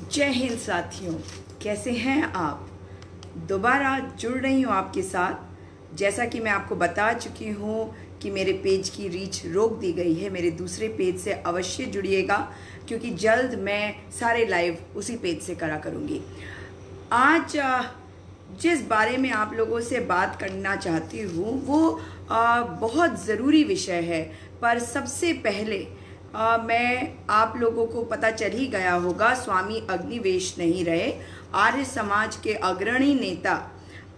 जय हिंद साथियों, कैसे हैं आप। दोबारा जुड़ रही हूँ आपके साथ। जैसा कि मैं आपको बता चुकी हूँ कि मेरे पेज की रीच रोक दी गई है। मेरे दूसरे पेज से अवश्य जुड़िएगा क्योंकि जल्द मैं सारे लाइव उसी पेज से करा करूँगी। आज जिस बारे में आप लोगों से बात करना चाहती हूँ वो बहुत ज़रूरी विषय है। पर सबसे पहले मैं आप लोगों को पता चल ही गया होगा, स्वामी अग्निवेश नहीं रहे। आर्य समाज के अग्रणी नेता,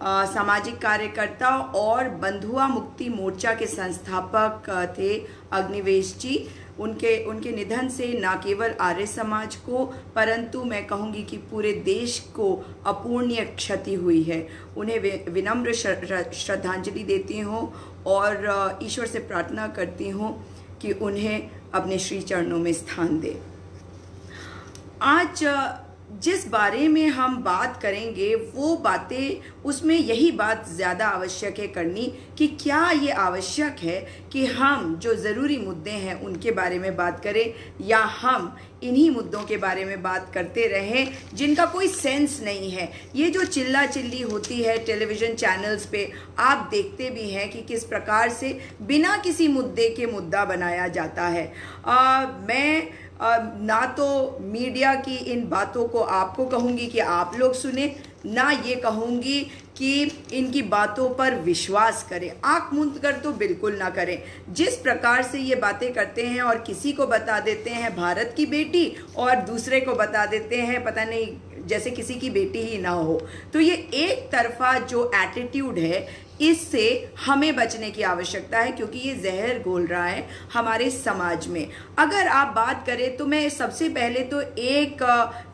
सामाजिक कार्यकर्ता और बंधुआ मुक्ति मोर्चा के संस्थापक थे अग्निवेश जी। उनके निधन से न केवल आर्य समाज को परंतु मैं कहूँगी कि पूरे देश को अपूर्णीय क्षति हुई है। उन्हें विनम्र श्रद्धांजलि देती हूँ और ईश्वर से प्रार्थना करती हूँ कि उन्हें अपने श्री चरणों में स्थान दे। आज जिस बारे में हम बात करेंगे वो बातें, उसमें यही बात ज़्यादा आवश्यक है करनी कि क्या ये आवश्यक है कि हम जो ज़रूरी मुद्दे हैं उनके बारे में बात करें या हम इन्हीं मुद्दों के बारे में बात करते रहें जिनका कोई सेंस नहीं है। ये जो चिल्ला चिल्ली होती है टेलीविज़न चैनल्स पे, आप देखते भी हैं कि किस प्रकार से बिना किसी मुद्दे के मुद्दा बनाया जाता है। मैं ना तो मीडिया की इन बातों को आपको कहूँगी कि आप लोग सुने, ना ये कहूँगी कि इनकी बातों पर विश्वास करें। आँख मूंद कर तो बिल्कुल ना करें। जिस प्रकार से ये बातें करते हैं और किसी को बता देते हैं भारत की बेटी और दूसरे को बता देते हैं पता नहीं जैसे किसी की बेटी ही ना हो, तो ये एक तरफा जो एटीट्यूड है इससे हमें बचने की आवश्यकता है क्योंकि ये जहर घोल रहा है हमारे समाज में। अगर आप बात करें तो मैं सबसे पहले तो एक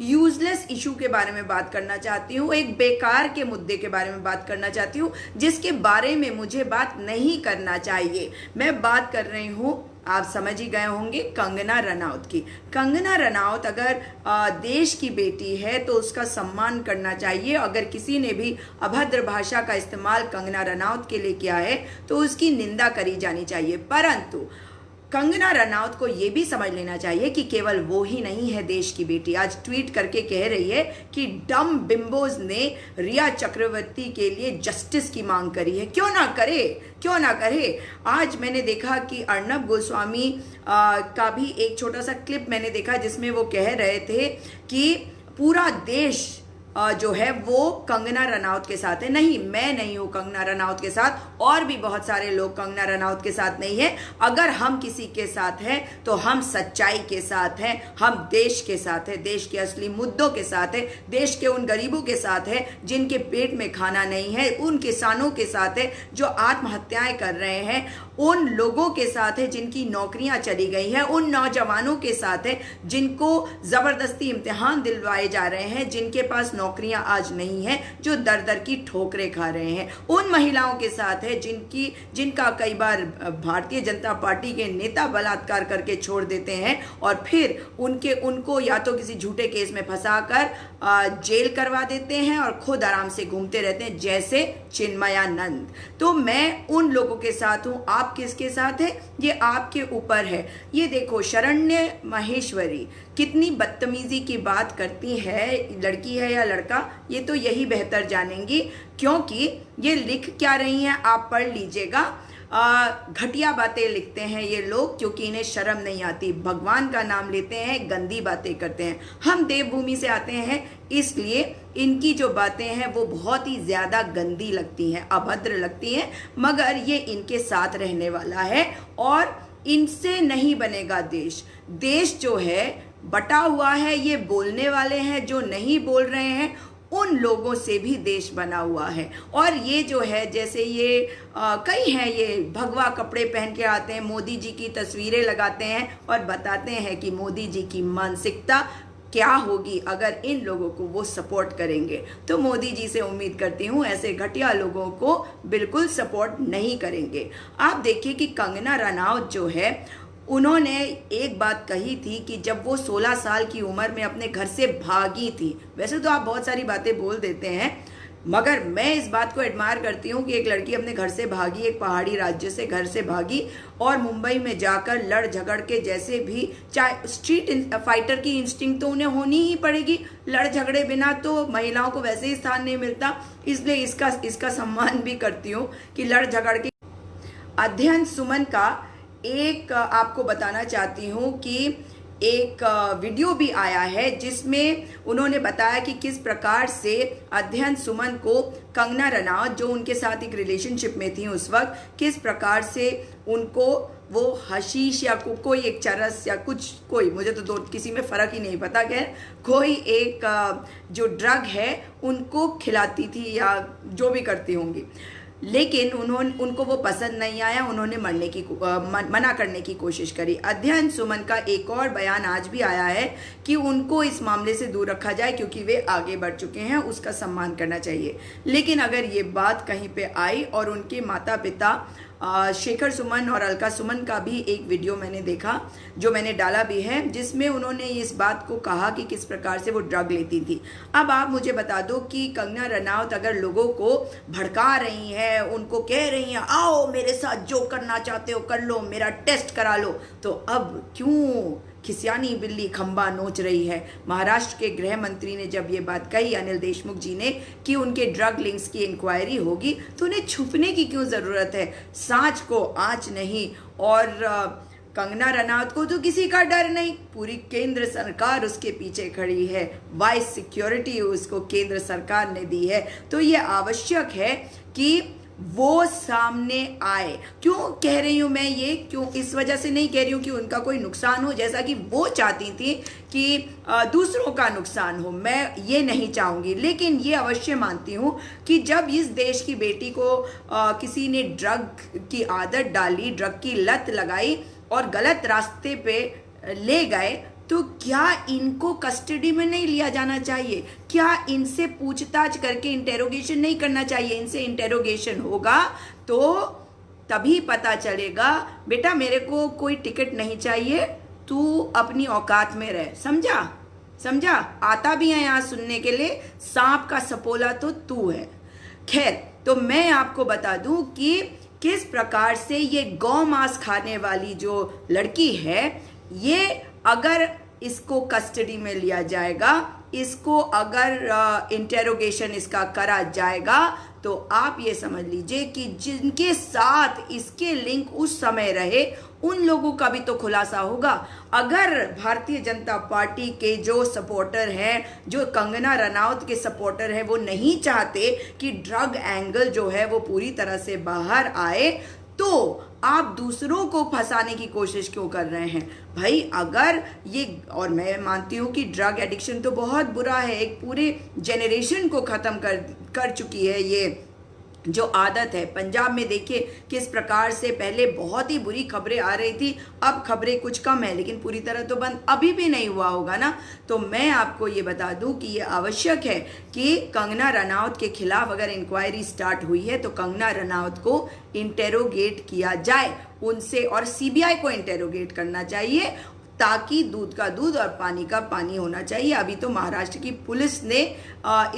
यूजलेस इशू के बारे में बात करना चाहती हूँ, एक बेकार के मुद्दे के बारे में बात करना चाहती हूँ जिसके बारे में मुझे बात नहीं करना चाहिए। मैं बात कर रही हूँ, आप समझ ही गए होंगे, कंगना रनौत की। कंगना रनौत अगर देश की बेटी है तो उसका सम्मान करना चाहिए। अगर किसी ने भी अभद्र भाषा का इस्तेमाल कंगना रनौत के लिए किया है तो उसकी निंदा करी जानी चाहिए। परंतु कंगना रनौत को ये भी समझ लेना चाहिए कि केवल वो ही नहीं है देश की बेटी। आज ट्वीट करके कह रही है कि डम बिम्बोज ने रिया चक्रवर्ती के लिए जस्टिस की मांग करी है। क्यों ना करे, क्यों ना करे। आज मैंने देखा कि अर्नब गोस्वामी का भी एक छोटा सा क्लिप मैंने देखा जिसमें वो कह रहे थे कि पूरा देश जो है वो कंगना रनौत के साथ है। नहीं, मैं नहीं हूँ कंगना रनौत के साथ, और भी बहुत सारे लोग कंगना रनौत के साथ नहीं है। अगर हम किसी के साथ हैं तो हम सच्चाई के साथ हैं, हम देश के साथ हैं, देश के असली मुद्दों के साथ हैं, देश के उन गरीबों के साथ हैं जिनके पेट में खाना नहीं है, उन किसानों के साथ है जो आत्महत्याएं कर रहे हैं, उन लोगों के साथ है जिनकी नौकरियां चली गई हैं, उन नौजवानों के साथ है जिनको जबरदस्ती इम्तिहान दिलवाए जा रहे हैं, जिनके पास नौकरियां आज नहीं है, जो दर दर की ठोकरें खा रहे हैं, उन महिलाओं के साथ है जिनका कई बार भारतीय जनता पार्टी के नेता बलात्कार करके छोड़ देते हैं और फिर उनको या तो किसी झूठे केस में फंसाकर जेल करवा देते हैं और खुद आराम से घूमते रहते हैं जैसे चिन्मयानंद। तो मैं उन लोगों के साथ हूं। आप किसके साथ है ये आपके ऊपर है। ये देखो, शरण्य माहेश्वरी कितनी बदतमीजी की बात करती है, लड़की है या लड़का ये तो यही बेहतर जानेंगी क्योंकि ये लिख क्या रही हैं आप पढ़ लीजिएगा। घटिया बातें लिखते हैं ये लोग क्योंकि इन्हें शर्म नहीं आती, भगवान का नाम लेते हैं, गंदी बातें करते हैं। हम देवभूमि से आते हैं इसलिए इनकी जो बातें हैं वो बहुत ही ज़्यादा गंदी लगती हैं, अभद्र लगती हैं, मगर ये इनके साथ रहने वाला है और इनसे नहीं बनेगा देश। देश जो है बटा हुआ है, ये बोलने वाले हैं जो नहीं बोल रहे हैं उन लोगों से भी देश बना हुआ है। और ये जो है जैसे ये कई हैं, ये भगवा कपड़े पहन के आते हैं, मोदी जी की तस्वीरें लगाते हैं और बताते हैं कि मोदी जी की मानसिकता क्या होगी अगर इन लोगों को वो सपोर्ट करेंगे। तो मोदी जी से उम्मीद करती हूँ ऐसे घटिया लोगों को बिल्कुल सपोर्ट नहीं करेंगे। आप देखिए कि कंगना रनौत जो है उन्होंने एक बात कही थी कि जब वो 16 साल की उम्र में अपने घर से भागी थी, वैसे तो आप बहुत सारी बातें बोल देते हैं मगर मैं इस बात को एडमायर करती हूँ कि एक लड़की अपने घर से भागी, एक पहाड़ी राज्य से घर से भागी और मुंबई में जाकर लड़ झगड़ के, जैसे भी चाहे स्ट्रीट फाइटर की इंस्टिंक्ट तो उन्हें होनी ही पड़ेगी, लड़ झगड़े बिना तो महिलाओं को वैसे ही स्थान नहीं मिलता, इसलिए इसका सम्मान भी करती हूँ कि लड़ झगड़ के। अध्ययन सुमन का एक आपको बताना चाहती हूँ कि एक वीडियो भी आया है जिसमें उन्होंने बताया कि किस प्रकार से अध्ययन सुमन को कंगना रनावत, जो उनके साथ एक रिलेशनशिप में थी उस वक्त, किस प्रकार से उनको वो हशीश या कोई एक चरस या कुछ, कोई मुझे तो दो किसी में फ़र्क ही नहीं पता, खैर कोई एक जो ड्रग है उनको खिलाती थी या जो भी करती होंगी, लेकिन उनको वो पसंद नहीं आया, उन्होंने मना करने की कोशिश करी। अध्ययन सुमन का एक और बयान आज भी आया है कि उनको इस मामले से दूर रखा जाए क्योंकि वे आगे बढ़ चुके हैं, उसका सम्मान करना चाहिए। लेकिन अगर ये बात कहीं पे आई और उनके माता पिता शेखर सुमन और अलका सुमन का भी एक वीडियो मैंने देखा, जो मैंने डाला भी है, जिसमें उन्होंने इस बात को कहा कि किस प्रकार से वो ड्रग लेती थी। अब आप मुझे बता दो कि कंगना रनावत अगर लोगों को भड़का रही है, उनको कह रही हैं आओ मेरे साथ जो करना चाहते हो कर लो, मेरा टेस्ट करा लो, तो अब क्यों खिसियानी बिल्ली खंबा नोच रही है? महाराष्ट्र के गृह मंत्री ने जब ये बात कही, अनिल देशमुख जी ने, कि उनके ड्रग लिंक्स की इंक्वायरी होगी, तो उन्हें छुपने की क्यों ज़रूरत है? सांच को आँच नहीं। और कंगना रनावत को तो किसी का डर नहीं, पूरी केंद्र सरकार उसके पीछे खड़ी है, वाइस सिक्योरिटी उसको केंद्र सरकार ने दी है, तो ये आवश्यक है कि वो सामने आए। क्यों कह रही हूँ मैं ये? क्यों? इस वजह से नहीं कह रही हूँ कि उनका कोई नुकसान हो, जैसा कि वो चाहती थी कि दूसरों का नुकसान हो, मैं ये नहीं चाहूँगी। लेकिन ये अवश्य मानती हूँ कि जब इस देश की बेटी को किसी ने ड्रग की आदत डाली, ड्रग की लत लगाई और गलत रास्ते पे ले गए, तो क्या इनको कस्टडी में नहीं लिया जाना चाहिए? क्या इनसे पूछताछ करके इंटेरोगेशन नहीं करना चाहिए? इनसे इंटेरोगेशन होगा तो तभी पता चलेगा बेटा मेरे को कोई टिकट नहीं चाहिए, तू अपनी औकात में रह। समझा? आता भी है यहाँ सुनने के लिए, सांप का सपोला तो तू है। खैर, तो मैं आपको बता दूं कि किस प्रकार से ये गौ मांस खाने वाली जो लड़की है, ये अगर इसको कस्टडी में लिया जाएगा, इसको अगर इंटेरोगेशन इसका करा जाएगा, तो आप ये समझ लीजिए कि जिनके साथ इसके लिंक उस समय रहे उन लोगों का भी तो खुलासा होगा। अगर भारतीय जनता पार्टी के जो सपोर्टर हैं, जो कंगना रनावत के सपोर्टर हैं, वो नहीं चाहते कि ड्रग एंगल जो है वो पूरी तरह से बाहर आए, तो आप दूसरों को फंसाने की कोशिश क्यों कर रहे हैं भाई? अगर ये, और मैं मानती हूँ कि ड्रग एडिक्शन तो बहुत बुरा है, एक पूरे जेनरेशन को ख़त्म कर चुकी है ये जो आदत है। पंजाब में देखिए किस प्रकार से पहले बहुत ही बुरी खबरें आ रही थी, अब खबरें कुछ कम है, लेकिन पूरी तरह तो बंद अभी भी नहीं हुआ होगा ना। तो मैं आपको ये बता दूं कि ये आवश्यक है कि कंगना रनावत के खिलाफ अगर इंक्वायरी स्टार्ट हुई है तो कंगना रनावत को इंटेरोगेट किया जाए उनसे, और सीबीआई को इंटेरोगेट करना चाहिए, ताकि दूध का दूध और पानी का पानी होना चाहिए। अभी तो महाराष्ट्र की पुलिस ने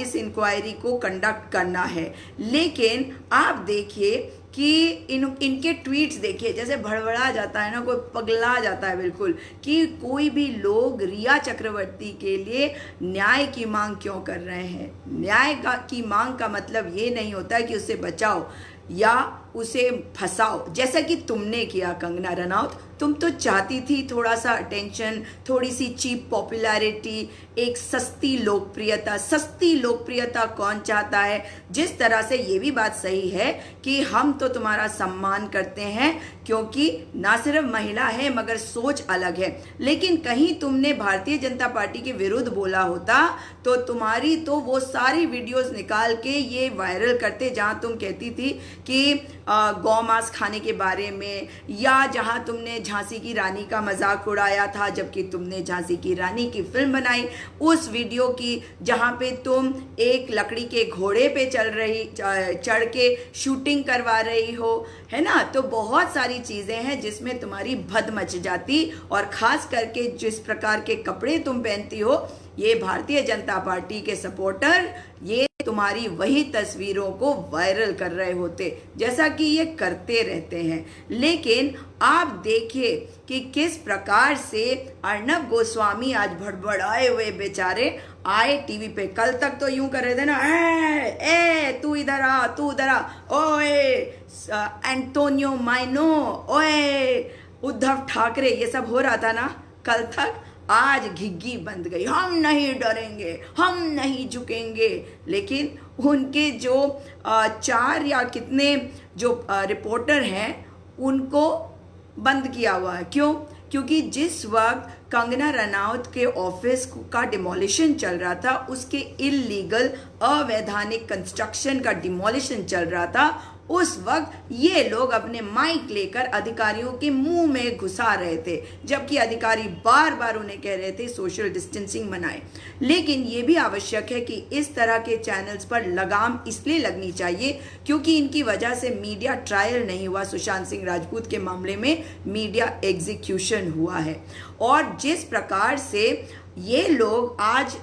इस इंक्वायरी को कंडक्ट करना है, लेकिन आप देखिए कि इनके ट्वीट्स देखिए, जैसे भड़बड़ा जाता है ना, कोई पगला जाता है बिल्कुल, कि कोई भी लोग रिया चक्रवर्ती के लिए न्याय की मांग क्यों कर रहे हैं। न्याय की मांग का मतलब ये नहीं होता है कि उसे बचाओ या उसे फंसाओ, जैसा कि तुमने किया कंगना रनावत। तुम तो चाहती थी थोड़ा सा अटेंशन, थोड़ी सी चीप पॉपुलैरिटी, एक सस्ती लोकप्रियता। सस्ती लोकप्रियता कौन चाहता है? जिस तरह से ये भी बात सही है कि हम तो तुम्हारा सम्मान करते हैं क्योंकि ना सिर्फ महिला है मगर सोच अलग है, लेकिन कहीं तुमने भारतीय जनता पार्टी के विरुद्ध बोला होता तो तुम्हारी तो वो सारी वीडियोस निकाल के ये वायरल करते जहां तुम कहती थी कि गौ मांस खाने के बारे में, या जहां तुमने झांसी की रानी का मजाक उड़ाया था, जबकि तुमने झांसी की रानी की फिल्म बनाई, उस वीडियो की जहां पे तुम एक लकड़ी के घोड़े पे चढ़ के शूटिंग करवा रही हो, है ना। तो बहुत सारी चीजें हैं जिसमें तुम्हारी भद मच जाती, और खास करके जिस प्रकार के कपड़े तुम पहनती हो, ये भारतीय जनता पार्टी के सपोर्टर ये तुम्हारी वही तस्वीरों को वायरल कर रहे होते, जैसा कि ये करते रहते हैं। लेकिन आप देखिए कि किस प्रकार से अर्नब गोस्वामी आज भड़बड़ाए हुए बेचारे आए टीवी पे। कल तक तो यूं कर रहे थे ना, ए तू इधर आ, तू उधर आ, ओए एंटोनियो माइनो, ओए उद्धव ठाकरे, ये सब हो रहा था ना कल तक। आज घिग्गी बंद गई, हम नहीं डरेंगे, हम नहीं झुकेंगे। लेकिन उनके जो 4 या कितने जो रिपोर्टर हैं उनको बंद किया हुआ है। क्यों? क्योंकि जिस वक्त कंगना रनौत के ऑफिस का डिमोलिशन चल रहा था, उसके इलीगल अवैधानिक कंस्ट्रक्शन का डिमोलिशन चल रहा था, उस वक्त ये लोग अपने माइक लेकर अधिकारियों के मुंह में घुसा रहे थे, जबकि अधिकारी बार बार उन्हें कह रहे थे सोशल डिस्टेंसिंग बनाएं। लेकिन ये भी आवश्यक है कि इस तरह के चैनल्स पर लगाम इसलिए लगनी चाहिए क्योंकि इनकी वजह से मीडिया ट्रायल नहीं हुआ, सुशांत सिंह राजपूत के मामले में मीडिया एग्जीक्यूशन हुआ है। और जिस प्रकार से ये लोग आज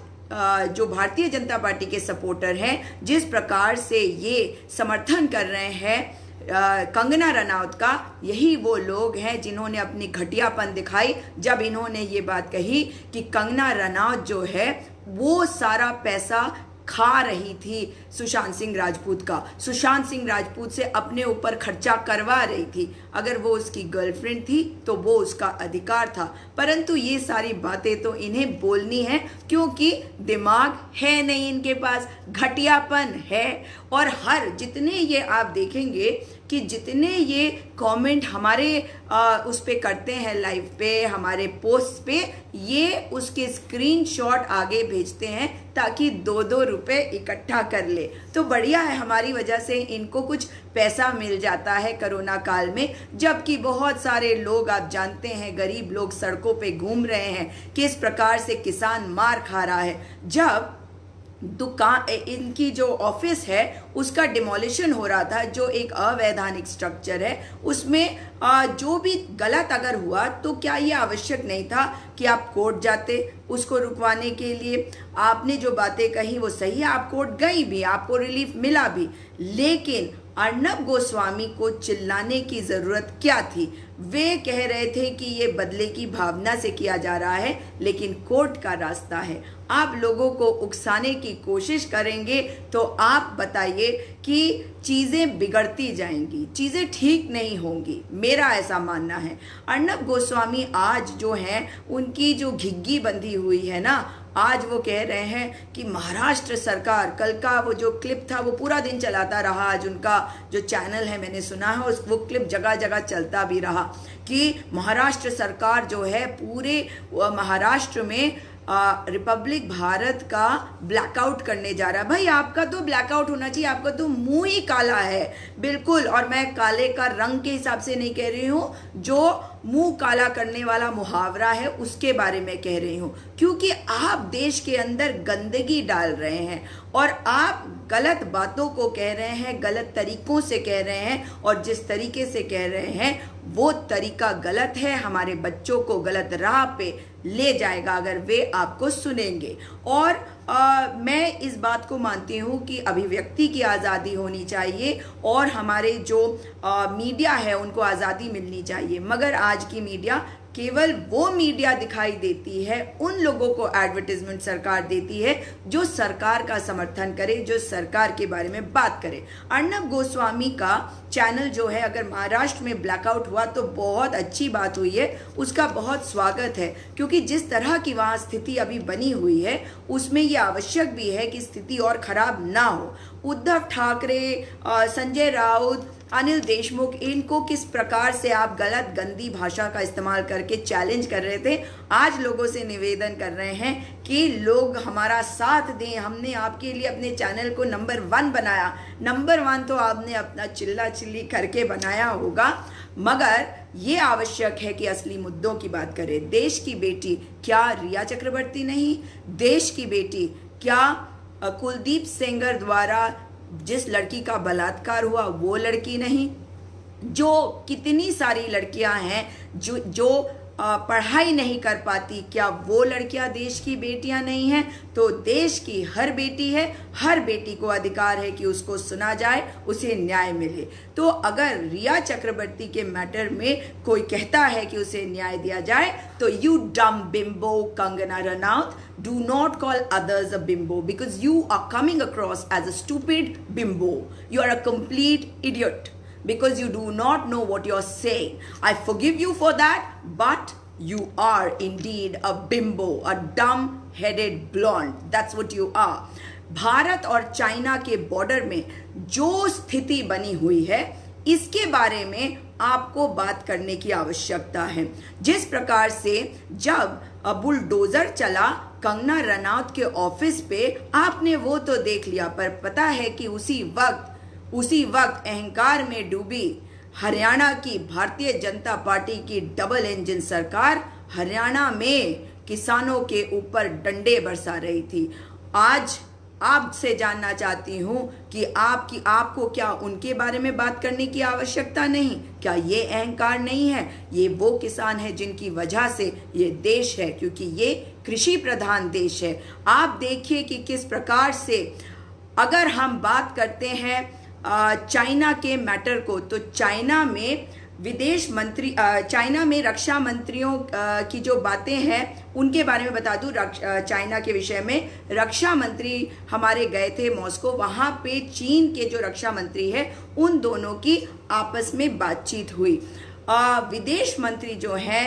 जो भारतीय जनता पार्टी के सपोर्टर हैं, जिस प्रकार से ये समर्थन कर रहे हैं कंगना रनौत का, यही वो लोग हैं जिन्होंने अपनी घटियापन दिखाई जब इन्होंने ये बात कही कि कंगना रनौत जो है वो सारा पैसा खा रही थी सुशांत सिंह राजपूत का, सुशांत सिंह राजपूत से अपने ऊपर खर्चा करवा रही थी। अगर वो उसकी गर्लफ्रेंड थी तो वो उसका अधिकार था, परंतु ये सारी बातें तो इन्हें बोलनी है क्योंकि दिमाग है नहीं इनके पास, घटियापन है। और हर जितने ये आप देखेंगे कि जितने ये कमेंट हमारे उस पे करते हैं, लाइव पे, हमारे पोस्ट पे, ये उसके स्क्रीनशॉट आगे भेजते हैं ताकि 2-2 रुपए इकट्ठा कर ले। तो बढ़िया है, हमारी वजह से इनको कुछ पैसा मिल जाता है कोरोना काल में, जबकि बहुत सारे लोग, आप जानते हैं, गरीब लोग सड़कों पे घूम रहे हैं, किस प्रकार से किसान मार खा रहा है। जब दुकान, इनकी जो ऑफिस है उसका डिमोलिशन हो रहा था, जो एक अवैधानिक स्ट्रक्चर है, उसमें जो भी गलत अगर हुआ तो क्या ये आवश्यक नहीं था कि आप कोर्ट जाते उसको रुकवाने के लिए? आपने जो बातें कही वो सही है, आप कोर्ट गई भी, आपको रिलीफ मिला भी, लेकिन अर्नब गोस्वामी को चिल्लाने की जरूरत क्या थी? वे कह रहे थे कि ये बदले की भावना से किया जा रहा है, लेकिन कोर्ट का रास्ता है। आप लोगों को उकसाने की कोशिश करेंगे तो आप बताइए कि चीज़ें बिगड़ती जाएंगी, चीज़ें ठीक नहीं होंगी, मेरा ऐसा मानना है। अर्नब गोस्वामी आज जो हैं, उनकी जो घिग्गी बंधी हुई है ना, आज वो कह रहे हैं कि महाराष्ट्र सरकार, कल का वो जो क्लिप था वो पूरा दिन चलाता रहा, आज उनका जो चैनल है मैंने सुना है वो क्लिप जगह जगह चलता भी रहा कि महाराष्ट्र सरकार जो है पूरे महाराष्ट्र में रिपब्लिक भारत का ब्लैकआउट करने जा रहा है। भाई आपका तो ब्लैकआउट होना चाहिए, आपका तो मुंह ही काला है बिल्कुल। और मैं काले का रंग के हिसाब से नहीं कह रही हूँ, जो मुंह काला करने वाला मुहावरा है उसके बारे में कह रही हूँ, क्योंकि आप देश के अंदर गंदगी डाल रहे हैं और आप गलत बातों को कह रहे हैं, गलत तरीकों से कह रहे हैं, और जिस तरीके से कह रहे हैं वो तरीका गलत है, हमारे बच्चों को गलत राह पे ले जाएगा अगर वे आपको सुनेंगे। और मैं इस बात को मानती हूँ कि अभिव्यक्ति की आज़ादी होनी चाहिए और हमारे जो मीडिया है उनको आज़ादी मिलनी चाहिए, मगर आज की मीडिया केवल वो मीडिया दिखाई देती है, उन लोगों को एडवर्टाइजमेंट सरकार देती है जो सरकार का समर्थन करे, जो सरकार के बारे में बात करे। अर्नब गोस्वामी का चैनल जो है, अगर महाराष्ट्र में ब्लैकआउट हुआ तो बहुत अच्छी बात हुई है, उसका बहुत स्वागत है, क्योंकि जिस तरह की वहाँ स्थिति अभी बनी हुई है उसमें ये आवश्यक भी है कि स्थिति और खराब ना हो। उद्धव ठाकरे, संजय राउत, अनिल देशमुख, इनको किस प्रकार से आप गलत गंदी भाषा का इस्तेमाल करके चैलेंज कर रहे थे। आज लोगों से निवेदन कर रहे हैं कि लोग हमारा साथ दें, हमने आपके लिए अपने चैनल को नंबर 1 बनाया। नंबर 1 तो आपने अपना चिल्ला चिल्ली करके बनाया होगा, मगर ये आवश्यक है कि असली मुद्दों की बात करें। देश की बेटी क्या रिया चक्रवर्ती नहीं? देश की बेटी क्या कुलदीप सेंगर द्वारा जिस लड़की का बलात्कार हुआ वो लड़की नहीं? जो कितनी सारी लड़कियां हैं जो पढ़ाई नहीं कर पाती, क्या वो लड़कियां देश की बेटियां नहीं हैं? तो देश की हर बेटी है, हर बेटी को अधिकार है कि उसको सुना जाए, उसे न्याय मिले। तो अगर रिया चक्रवर्ती के मैटर में कोई कहता है कि उसे न्याय दिया जाए, तो यू डम bimbo Kangana Ranaut, do not call others a bimbo because you are coming across as a stupid bimbo. You are a complete idiot because you do not know what you're saying. I forgive you for that, but you are indeed a bimbo, a dumb-headed blonde. That's what you are. Bharat और China के border में जो स्थिति बनी हुई है, इसके बारे में आपको बात करने की आवश्यकता है। जिस प्रकार से जब बुलडोजर चला कंगना रनौत के ऑफिस पे, आपने वो तो देख लिया, पर पता है कि उसी वक्त अहंकार में डूबी हरियाणा की भारतीय जनता पार्टी की डबल इंजन सरकार हरियाणा में किसानों के ऊपर डंडे बरसा रही थी। आज आपसे जानना चाहती हूं कि आपको क्या उनके बारे में बात करने की आवश्यकता नहीं? क्या ये अहंकार नहीं है? ये वो किसान है जिनकी वजह से ये देश है, क्योंकि ये कृषि प्रधान देश है। आप देखिए कि किस प्रकार से अगर हम बात करते हैं चाइना के मैटर को, तो चाइना में विदेश मंत्री, चाइना में रक्षा मंत्रियों की जो बातें हैं उनके बारे में बता दूं। चाइना के विषय में रक्षा मंत्री हमारे गए थे मॉस्को, वहाँ पे चीन के जो रक्षा मंत्री है उन दोनों की आपस में बातचीत हुई। विदेश मंत्री जो हैं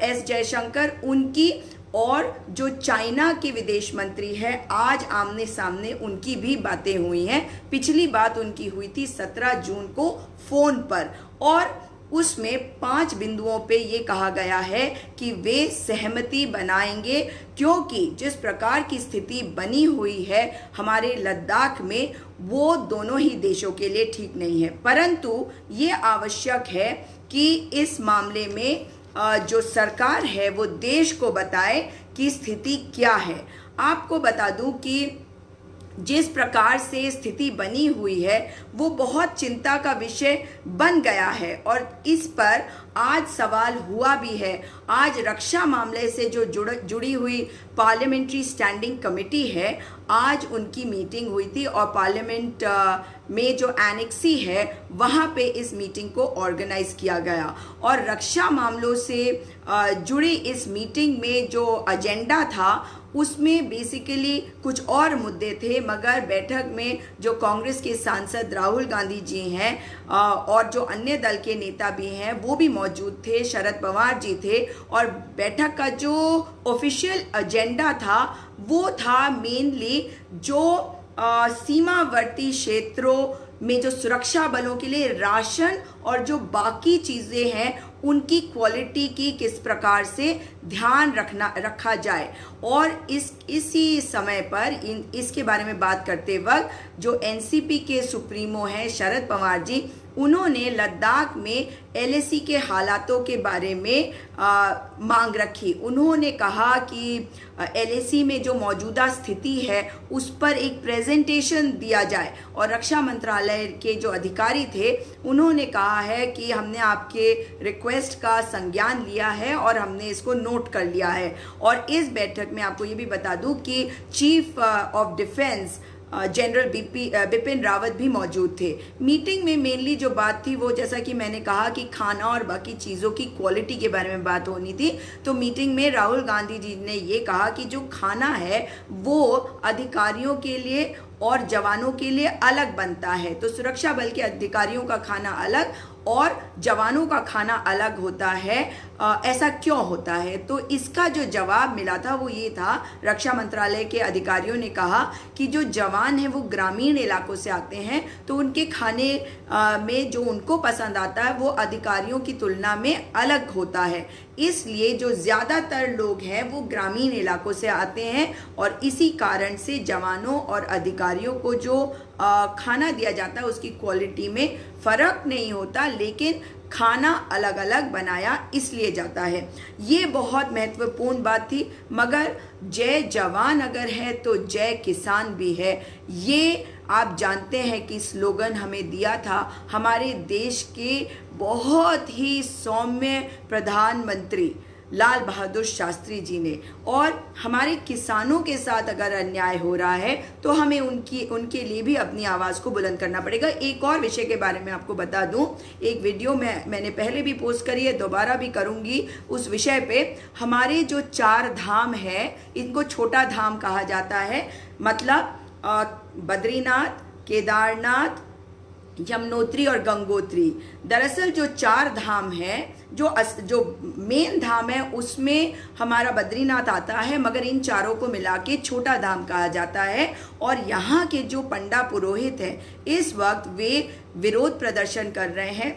एस जयशंकर, उनकी और जो चाइना के विदेश मंत्री है आज आमने सामने उनकी भी बातें हुई हैं। पिछली बात उनकी हुई थी 17 जून को फोन पर, और उसमें 5 बिंदुओं पे ये कहा गया है कि वे सहमति बनाएंगे, क्योंकि जिस प्रकार की स्थिति बनी हुई है हमारे लद्दाख में, वो दोनों ही देशों के लिए ठीक नहीं है। परंतु ये आवश्यक है कि इस मामले में जो सरकार है वो देश को बताए कि स्थिति क्या है। आपको बता दूं कि जिस प्रकार से स्थिति बनी हुई है वो बहुत चिंता का विषय बन गया है, और इस पर आज सवाल हुआ भी है। आज रक्षा मामले से जो जुड़ी हुई पार्लियामेंट्री स्टैंडिंग कमेटी है, आज उनकी मीटिंग हुई थी, और पार्लियामेंट में जो एनेक्सी है वहाँ पे इस मीटिंग को ऑर्गेनाइज किया गया। और रक्षा मामलों से जुड़ी इस मीटिंग में जो एजेंडा था उसमें बेसिकली कुछ और मुद्दे थे, मगर बैठक में जो कांग्रेस के सांसद राहुल गांधी जी हैं और जो अन्य दल के नेता भी हैं वो भी मौजूद थे, शरद पवार जी थे, और बैठक का जो ऑफिशियल एजेंडा था वो था मेनली जो सीमावर्ती क्षेत्रों में जो सुरक्षा बलों के लिए राशन और जो बाकी चीज़ें हैं उनकी क्वालिटी की किस प्रकार से ध्यान रखा जाए। और इसी समय पर इसके बारे में बात करते वक्त जो एनसीपी के सुप्रीमो हैं शरद पवार जी, उन्होंने लद्दाख में एलएसी के हालातों के बारे में मांग रखी। उन्होंने कहा कि एलएसी में जो मौजूदा स्थिति है उस पर एक प्रेजेंटेशन दिया जाए, और रक्षा मंत्रालय के जो अधिकारी थे उन्होंने कहा है कि हमने आपके रिक्वेस्ट का संज्ञान लिया है और हमने इसको नोट कर लिया है। और इस बैठक में आपको ये भी बता दूं कि chief of defence general Bipin Rawat भी मौजूद थे। मीटिंग में मेनली जो बात थी वो, जैसा कि मैंने कहा कि खाना और बाकी चीज़ों की क्वालिटी के बारे में बात होनी थी, तो मीटिंग में राहुल गांधी जी ने ये कहा कि जो खाना है वो अधिकारियों के लिए और जवानों के लिए अलग बनता है। तो सुरक्षा बल के अधिकारियों का खाना अलग और जवानों का खाना अलग होता है, ऐसा क्यों होता है? तो इसका जो जवाब मिला था वो ये था, रक्षा मंत्रालय के अधिकारियों ने कहा कि जो जवान हैं वो ग्रामीण इलाकों से आते हैं, तो उनके खाने में जो उनको पसंद आता है वो अधिकारियों की तुलना में अलग होता है। इसलिए जो ज़्यादातर लोग हैं वो ग्रामीण इलाकों से आते हैं, और इसी कारण से जवानों और अधिकारियों को जो खाना दिया जाता है उसकी क्वालिटी में फ़र्क नहीं होता, लेकिन खाना अलग अलग बनाया इसलिए जाता है। ये बहुत महत्वपूर्ण बात थी, मगर जय जवान अगर है तो जय किसान भी है। ये आप जानते हैं कि स्लोगन हमें दिया था हमारे देश के बहुत ही सौम्य प्रधानमंत्री लाल बहादुर शास्त्री जी ने। और हमारे किसानों के साथ अगर अन्याय हो रहा है तो हमें उनके लिए भी अपनी आवाज़ को बुलंद करना पड़ेगा। एक और विषय के बारे में आपको बता दूं, एक वीडियो मैंने पहले भी पोस्ट करी है, दोबारा भी करूंगी उस विषय पे। हमारे जो 4 धाम है इनको छोटा धाम कहा जाता है, मतलब बद्रीनाथ, केदारनाथ, यमुनोत्री और गंगोत्री। दरअसल जो 4 धाम है, जो मेन धाम है उसमें हमारा बद्रीनाथ आता है, मगर इन चारों को मिला के छोटा धाम कहा जाता है। और यहाँ के जो पंडा पुरोहित हैं इस वक्त वे विरोध प्रदर्शन कर रहे हैं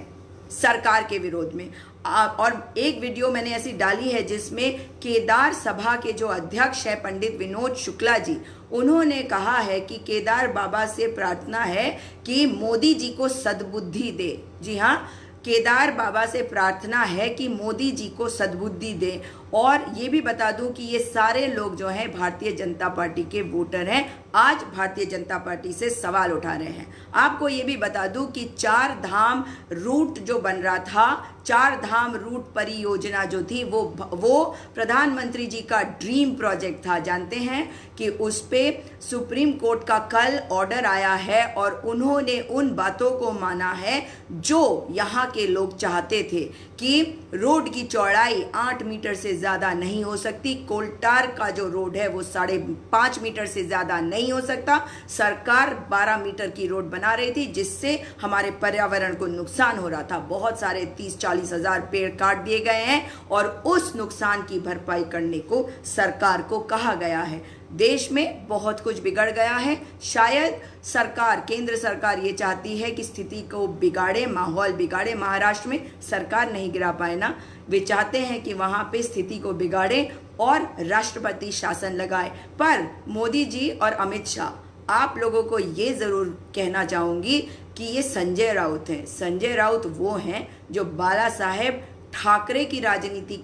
सरकार के विरोध में। और एक वीडियो मैंने ऐसी डाली है जिसमें केदार सभा के जो अध्यक्ष है पंडित विनोद शुक्ला जी, उन्होंने कहा है कि केदार बाबा से प्रार्थना है कि मोदी जी को सद्बुद्धि दे। जी हाँ, केदार बाबा से प्रार्थना है कि मोदी जी को सद्बुद्धि दे। और ये भी बता दूं कि ये सारे लोग जो हैं भारतीय जनता पार्टी के वोटर हैं, आज भारतीय जनता पार्टी से सवाल उठा रहे हैं। आपको ये भी बता दूं कि 4 धाम रूट जो बन रहा था, 4 धाम रूट परियोजना जो थी वो प्रधानमंत्री जी का ड्रीम प्रोजेक्ट था। जानते हैं कि उस पे सुप्रीम कोर्ट का कल ऑर्डर आया है और उन्होंने उन बातों को माना है जो यहाँ के लोग चाहते थे कि रोड की चौड़ाई 8 मीटर से ज़्यादा नहीं हो सकती। कोल्टार का जो रोड है वो 5.5 मीटर से ज़्यादा नहीं हो सकता। सरकार 12 मीटर की रोड बना रही थी जिससे हमारे पर्यावरण को नुकसान हो रहा था। बहुत सारे 30-40 हज़ार पेड़ काट दिए गए हैं और उस नुकसान की भरपाई करने को सरकार को कहा गया है। देश में बहुत कुछ बिगड़ गया है। शायद सरकार, केंद्र सरकार ये चाहती है कि स्थिति को बिगाड़े, माहौल बिगाड़े। महाराष्ट्र में सरकार नहीं गिरा पाए ना, वे चाहते हैं कि वहाँ पे स्थिति को बिगाड़े और राष्ट्रपति शासन लगाए। पर मोदी जी और अमित शाह, आप लोगों को ये ज़रूर कहना चाहूँगी कि ये संजय राउत हैं। संजय राउत वो हैं जो बाला साहेब ठाकरे की राजनीति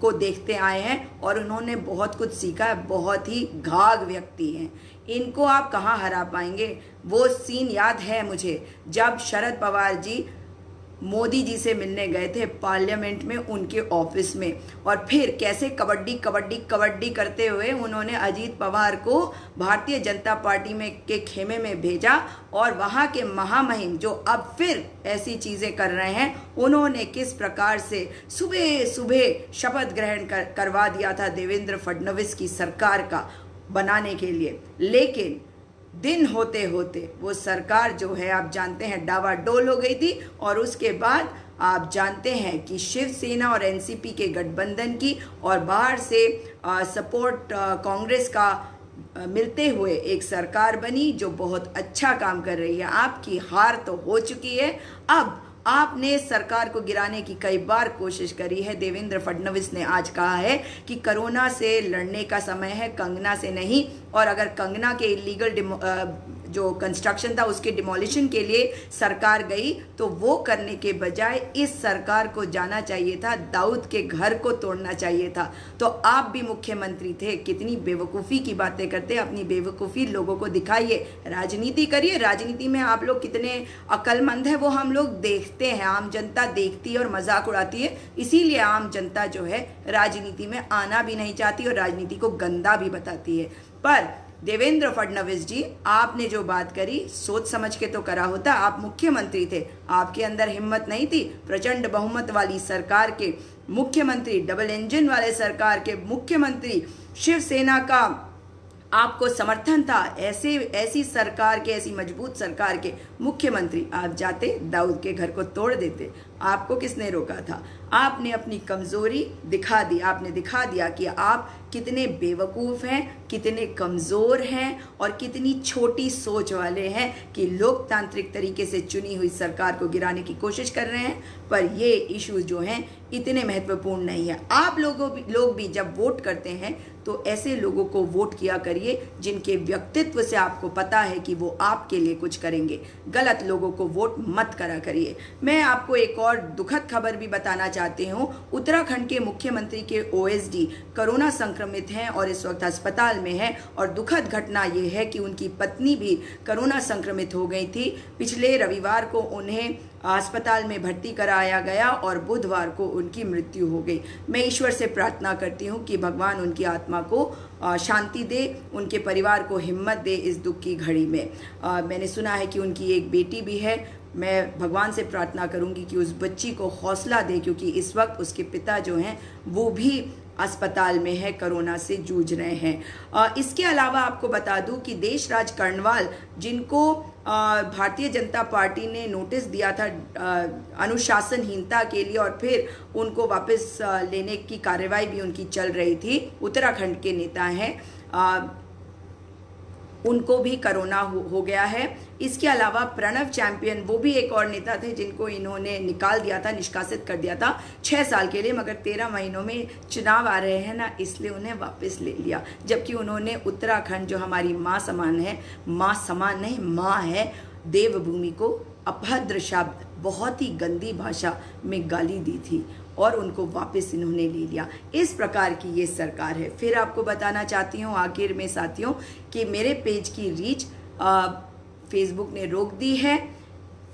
को देखते आए हैं और उन्होंने बहुत कुछ सीखा है। बहुत ही घाघ व्यक्ति हैं, इनको आप कहाँ हरा पाएंगे। वो सीन याद है मुझे जब शरद पवार जी मोदी जी से मिलने गए थे पार्लियामेंट में उनके ऑफिस में, और फिर कैसे कबड्डी कबड्डी कबड्डी करते हुए उन्होंने अजीत पवार को भारतीय जनता पार्टी में के खेमे में भेजा। और वहाँ के महामहिम जो अब फिर ऐसी चीज़ें कर रहे हैं, उन्होंने किस प्रकार से सुबह सुबह शपथ ग्रहण करवा दिया था देवेंद्र फडणवीस की सरकार का बनाने के लिए। लेकिन दिन होते होते वो सरकार जो है आप जानते हैं डावाडोल हो गई थी। और उसके बाद आप जानते हैं कि शिवसेना और एनसीपी के गठबंधन की और बाहर से सपोर्ट कांग्रेस का मिलते हुए एक सरकार बनी जो बहुत अच्छा काम कर रही है। आपकी हार तो हो चुकी है। अब आपने सरकार को गिराने की कई बार कोशिश करी है। देवेंद्र फडणवीस ने आज कहा है कि कोरोना से लड़ने का समय है, कंगना से नहीं। और अगर कंगना के इलीगल जो कंस्ट्रक्शन था उसके डिमोलिशन के लिए सरकार गई तो वो करने के बजाय इस सरकार को जाना चाहिए था, दाऊद के घर को तोड़ना चाहिए था। तो आप भी मुख्यमंत्री थे, कितनी बेवकूफ़ी की बातें करते हैं। अपनी बेवकूफ़ी लोगों को दिखाइए, राजनीति करिए। राजनीति में आप लोग कितने अक्लमंद हैं वो हम लोग देखते हैं, आम जनता देखती है और मजाक उड़ाती है। इसीलिए आम जनता जो है राजनीति में आना भी नहीं चाहती और राजनीति को गंदा भी बताती है। पर देवेंद्र फडणवीस जी, आपने जो बात करी सोच समझ के तो करा होता। आप मुख्यमंत्री थे, आपके अंदर हिम्मत नहीं थी। प्रचंड बहुमत वाली सरकार के मुख्यमंत्री, डबल इंजन वाले सरकार के मुख्यमंत्री, शिवसेना का आपको समर्थन था। ऐसी सरकार के, ऐसी मजबूत सरकार के मुख्यमंत्री आप जाते दाऊद के घर को तोड़ देते। आपको किसने रोका था? आपने अपनी कमज़ोरी दिखा दी। आपने दिखा दिया कि आप कितने बेवकूफ़ हैं, कितने कमज़ोर हैं और कितनी छोटी सोच वाले हैं कि लोकतांत्रिक तरीके से चुनी हुई सरकार को गिराने की कोशिश कर रहे हैं। पर ये इश्यूज जो हैं इतने महत्वपूर्ण नहीं है। आप लोग भी जब वोट करते हैं तो ऐसे लोगों को वोट किया करिए जिनके व्यक्तित्व से आपको पता है कि वो आपके लिए कुछ करेंगे। गलत लोगों को वोट मत करा करिए। मैं आपको एक और दुखद खबर भी बताना चाहती हूँ। उत्तराखंड के मुख्यमंत्री के ओएसडी कोरोना संक्रमित हैं और इस वक्त अस्पताल में हैं, और दुखद घटना ये है कि उनकी पत्नी भी कोरोना संक्रमित हो गई थी। पिछले रविवार को उन्हें अस्पताल में भर्ती कराया गया और बुधवार को उनकी मृत्यु हो गई। मैं ईश्वर से प्रार्थना करती हूँ कि भगवान उनकी आत्मा को शांति दे, उनके परिवार को हिम्मत दे इस दुख की घड़ी में। मैंने सुना है कि उनकी एक बेटी भी है। मैं भगवान से प्रार्थना करूंगी कि उस बच्ची को हौसला दे, क्योंकि इस वक्त उसके पिता जो हैं वो भी अस्पताल में है, कोरोना से जूझ रहे हैं। इसके अलावा आपको बता दूं कि देशराज कर्णवाल, जिनको भारतीय जनता पार्टी ने नोटिस दिया था अनुशासनहीनता के लिए, और फिर उनको वापस लेने की कार्रवाई भी उनकी चल रही थी, उत्तराखंड के नेता हैं, उनको भी कोरोना हो गया है। इसके अलावा प्रणव चैंपियन, वो भी एक और नेता थे जिनको इन्होंने निकाल दिया था, निष्कासित कर दिया था 6 साल के लिए, मगर 13 महीनों में चुनाव आ रहे हैं ना, इसलिए उन्हें वापस ले लिया। जबकि उन्होंने उत्तराखंड जो हमारी माँ समान है, माँ समान नहीं माँ है, देवभूमि को अभद्र शब्द, बहुत ही गंदी भाषा में गाली दी थी और उनको वापस इन्होंने ले लिया। इस प्रकार की ये सरकार है। फिर आपको बताना चाहती हूँ आखिर में साथियों कि मेरे पेज की रीच फेसबुक ने रोक दी है।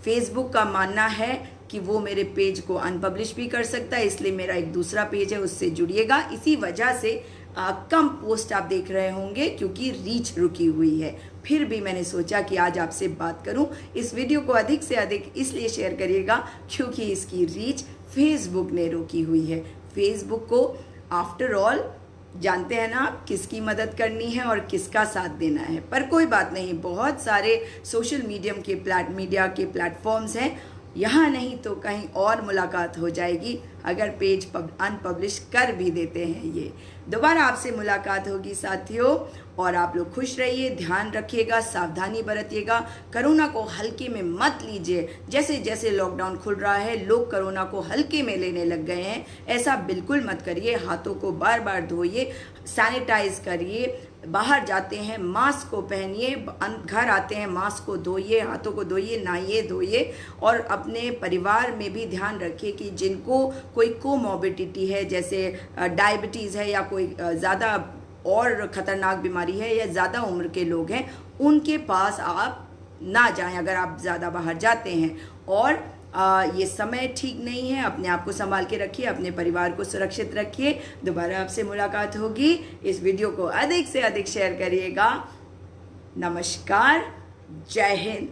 फेसबुक का मानना है कि वो मेरे पेज को अनपब्लिश भी कर सकता है, इसलिए मेरा एक दूसरा पेज है, उससे जुड़िएगा। इसी वजह से कम पोस्ट आप देख रहे होंगे, क्योंकि रीच रुकी हुई है। फिर भी मैंने सोचा कि आज आपसे बात करूं। इस वीडियो को अधिक से अधिक इसलिए शेयर करिएगा क्योंकि इसकी रीच फेसबुक ने रोकी हुई है। फेसबुक को आफ्टर ऑल जानते हैं ना आप, किसकी मदद करनी है और किसका साथ देना है। पर कोई बात नहीं, बहुत सारे सोशल मीडिया के प्लेटफॉर्म्स हैं, यहाँ नहीं तो कहीं और मुलाकात हो जाएगी अगर पेज अनपब्लिश कर भी देते हैं। ये दोबारा आपसे मुलाकात होगी साथियों, और आप लोग खुश रहिए, ध्यान रखिएगा, सावधानी बरतिएगा, कोरोना को हल्के में मत लीजिए। जैसे जैसे लॉकडाउन खुल रहा है लोग कोरोना को हल्के में लेने लग गए हैं, ऐसा बिल्कुल मत करिए। हाथों को बार बार धोइए, सैनिटाइज करिए, बाहर जाते हैं मास्क को पहनिए, घर आते हैं मास्क को धोइए, हाथों को धोइए, नहाइए धोइए, और अपने परिवार में भी ध्यान रखिए कि जिनको कोई कोमॉर्बिडिटी है, जैसे डायबिटीज़ है या कोई ज़्यादा और ख़तरनाक बीमारी है या ज़्यादा उम्र के लोग हैं, उनके पास आप ना जाएं अगर आप ज़्यादा बाहर जाते हैं। और ये समय ठीक नहीं है, अपने आप को संभाल के रखिए, अपने परिवार को सुरक्षित रखिए। दोबारा आपसे मुलाकात होगी। इस वीडियो को अधिक से अधिक शेयर करिएगा। नमस्कार, जय हिंद।